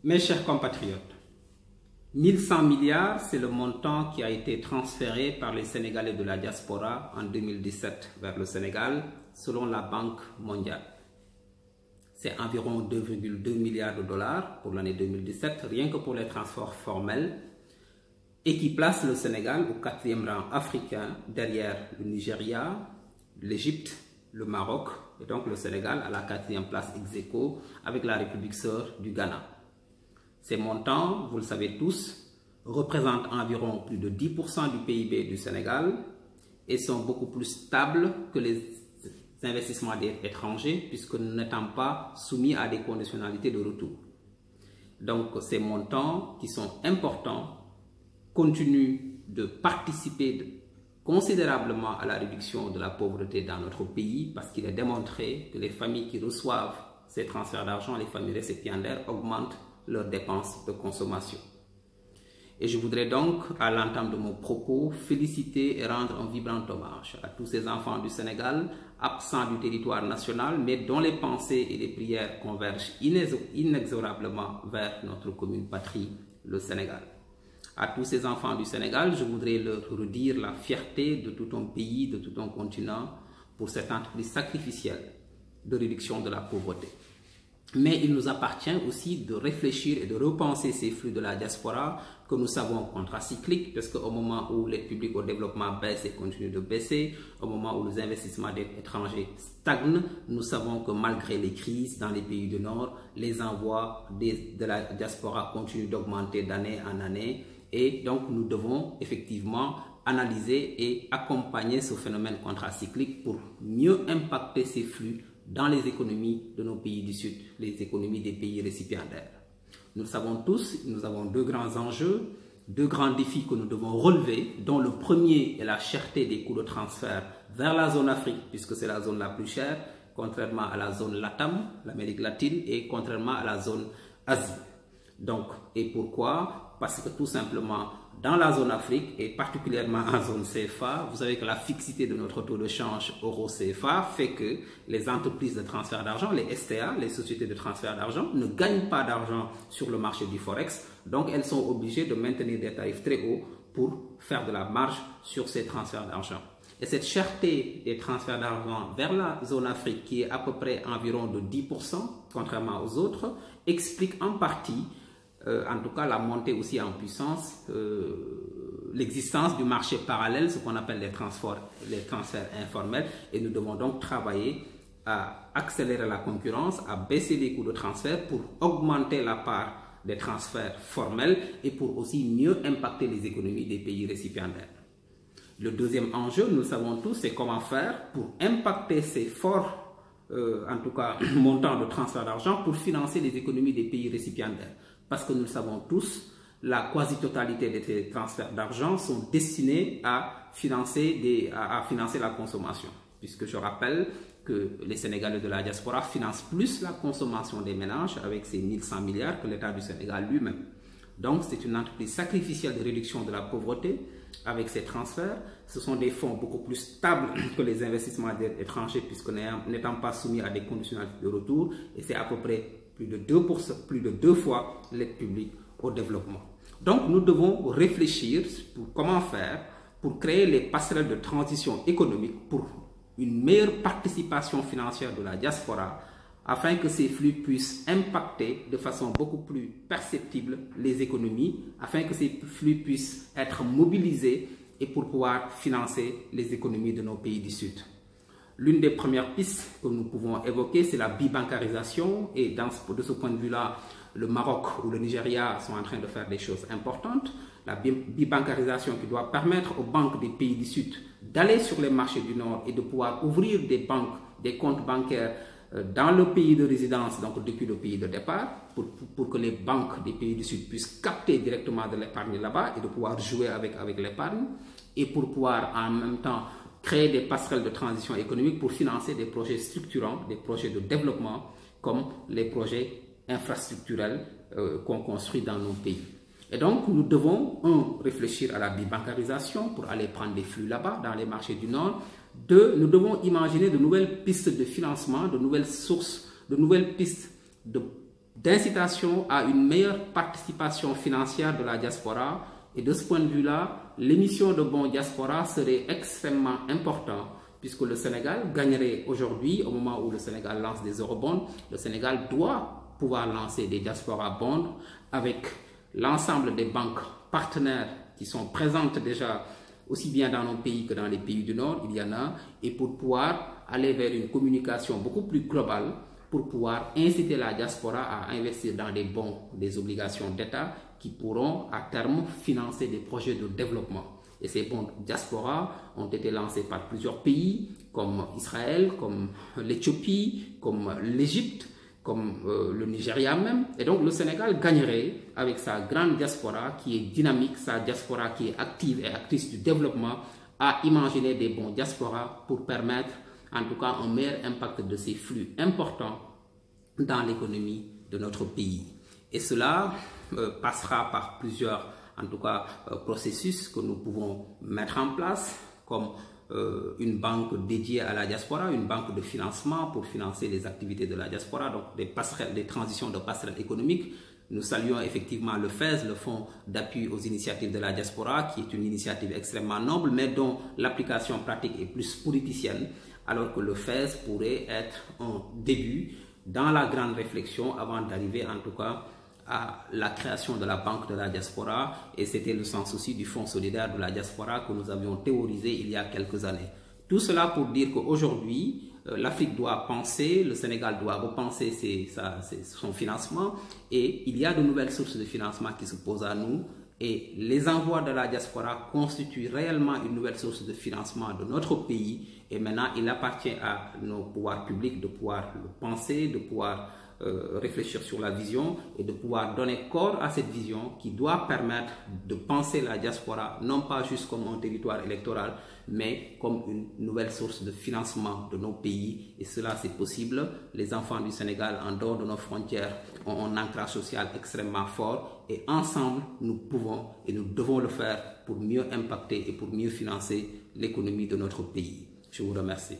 Mes chers compatriotes, 1100 milliards, c'est le montant qui a été transféré par les Sénégalais de la diaspora en 2017 vers le Sénégal, selon la Banque mondiale. C'est environ 2,2 milliards de dollars pour l'année 2017, rien que pour les transferts formels, et qui place le Sénégal au 4e rang africain, derrière le Nigeria, l'Égypte, le Maroc, et donc le Sénégal à la 4e place ex aequo avec la République sœur du Ghana. Ces montants, vous le savez tous, représentent environ plus de 10% du PIB du Sénégal et sont beaucoup plus stables que les investissements étrangers puisque nous n'étant pas soumis à des conditionnalités de retour. Donc ces montants qui sont importants continuent de participer considérablement à la réduction de la pauvreté dans notre pays parce qu'il est démontré que les familles qui reçoivent ces transferts d'argent, les familles récipiendaires, augmentent leurs dépenses de consommation. Et je voudrais donc, à l'entame de mon propos, féliciter et rendre un vibrant hommage à tous ces enfants du Sénégal, absents du territoire national, mais dont les pensées et les prières convergent inexorablement vers notre commune patrie, le Sénégal. À tous ces enfants du Sénégal, je voudrais leur redire la fierté de tout un pays, de tout un continent, pour cette entreprise sacrificielle de réduction de la pauvreté. Mais il nous appartient aussi de réfléchir et de repenser ces flux de la diaspora que nous savons contracycliques, parce qu'au moment où l'aide publique au développement baisse et continue de baisser, au moment où les investissements étrangers stagnent, nous savons que malgré les crises dans les pays du Nord, les envois de la diaspora continuent d'augmenter d'année en année. Et donc nous devons effectivement analyser et accompagner ce phénomène contracyclique pour mieux impacter ces flux dans les économies de nos pays du Sud, les économies des pays récipiendaires. Nous le savons tous, nous avons deux grands enjeux, deux grands défis que nous devons relever, dont le premier est la cherté des coûts de transfert vers la zone Afrique, puisque c'est la zone la plus chère, contrairement à la zone LATAM, l'Amérique latine, et contrairement à la zone Asie. Donc, et pourquoi? Parce que tout simplement, dans la zone Afrique et particulièrement en zone CFA, vous savez que la fixité de notre taux de change euro-CFA fait que les entreprises de transfert d'argent, les STA, les sociétés de transfert d'argent, ne gagnent pas d'argent sur le marché du Forex. Donc, elles sont obligées de maintenir des tarifs très hauts pour faire de la marge sur ces transferts d'argent. Et cette cherté des transferts d'argent vers la zone Afrique, qui est à peu près environ de 10%, contrairement aux autres, explique en partie en tout cas la montée aussi en puissance, l'existence du marché parallèle, ce qu'on appelle les transferts informels, et nous devons donc travailler à accélérer la concurrence, à baisser les coûts de transfert pour augmenter la part des transferts formels et pour aussi mieux impacter les économies des pays récipiendaires. Le deuxième enjeu, nous le savons tous, c'est comment faire pour impacter ces forts, en tout cas, montants de transfert d'argent pour financer les économies des pays récipiendaires. Parce que nous le savons tous, la quasi-totalité de ces transferts d'argent sont destinés à financer la consommation. Puisque je rappelle que les Sénégalais de la diaspora financent plus la consommation des ménages avec ces 1100 milliards que l'État du Sénégal lui-même. Donc c'est une entreprise sacrificielle de réduction de la pauvreté avec ces transferts. Ce sont des fonds beaucoup plus stables que les investissements étrangers puisque n'étant pas soumis à des conditionnalités de retour, et c'est à peu près plus de deux fois l'aide publique au développement. Donc nous devons réfléchir pour comment faire pour créer les passerelles de transition économique pour une meilleure participation financière de la diaspora afin que ces flux puissent impacter de façon beaucoup plus perceptible les économies, afin que ces flux puissent être mobilisés et pour pouvoir financer les économies de nos pays du Sud. L'une des premières pistes que nous pouvons évoquer, c'est la bibancarisation, et de ce point de vue-là, le Maroc ou le Nigeria sont en train de faire des choses importantes. La bibancarisation qui doit permettre aux banques des pays du Sud d'aller sur les marchés du Nord et de pouvoir ouvrir des comptes bancaires dans le pays de résidence, donc depuis le pays de départ, pour que les banques des pays du Sud puissent capter directement de l'épargne là-bas et de pouvoir jouer avec l'épargne, et pour pouvoir en même temps créer des passerelles de transition économique pour financer des projets structurants, des projets de développement, comme les projets infrastructurels qu'on construit dans nos pays. Et donc, nous devons, réfléchir à la bibancarisation pour aller prendre des flux là-bas, dans les marchés du Nord. Deux, nous devons imaginer de nouvelles pistes de financement, de nouvelles sources, de nouvelles pistes de d'incitation à une meilleure participation financière de la diaspora. Et de ce point de vue-là, l'émission de bons diaspora serait extrêmement importante, puisque le Sénégal gagnerait aujourd'hui, au moment où le Sénégal lance des eurobonds, le Sénégal doit pouvoir lancer des diaspora bonds avec l'ensemble des banques partenaires qui sont présentes déjà aussi bien dans nos pays que dans les pays du Nord, il y en a, et pour pouvoir aller vers une communication beaucoup plus globale, pour pouvoir inciter la diaspora à investir dans des bons, des obligations d'État qui pourront à terme financer des projets de développement. Et ces bons diaspora ont été lancés par plusieurs pays comme Israël, comme l'Éthiopie, comme l'Égypte, comme le Nigeria même. Et donc le Sénégal gagnerait avec sa grande diaspora qui est dynamique, sa diaspora qui est active et actrice du développement, à imaginer des bons diaspora pour permettre en tout cas un meilleur impact de ces flux importants dans l'économie de notre pays. Et cela passera par plusieurs, en tout cas, processus que nous pouvons mettre en place, comme une banque dédiée à la diaspora, une banque de financement pour financer les activités de la diaspora, donc des transitions de passerelles économiques. Nous saluons effectivement le FAISE, le Fonds d'appui aux initiatives de la diaspora, qui est une initiative extrêmement noble, mais dont l'application pratique est plus politicienne, alors que le FAISE pourrait être un début dans la grande réflexion avant d'arriver en tout cas à la création de la Banque de la diaspora, et c'était le sens aussi du Fonds solidaire de la diaspora que nous avions théorisé il y a quelques années. Tout cela pour dire qu'aujourd'hui, l'Afrique doit penser, le Sénégal doit repenser son financement, et il y a de nouvelles sources de financement qui se posent à nous, et les envois de la diaspora constituent réellement une nouvelle source de financement de notre pays, et maintenant il appartient à nos pouvoirs publics de pouvoir le penser, de pouvoir réfléchir sur la vision et de pouvoir donner corps à cette vision qui doit permettre de penser la diaspora non pas juste comme un territoire électoral, mais comme une nouvelle source de financement de nos pays. Et cela, c'est possible. Les enfants du Sénégal, en dehors de nos frontières, ont un ancrage social extrêmement fort, et ensemble, nous pouvons et nous devons le faire pour mieux impacter et pour mieux financer l'économie de notre pays. Je vous remercie.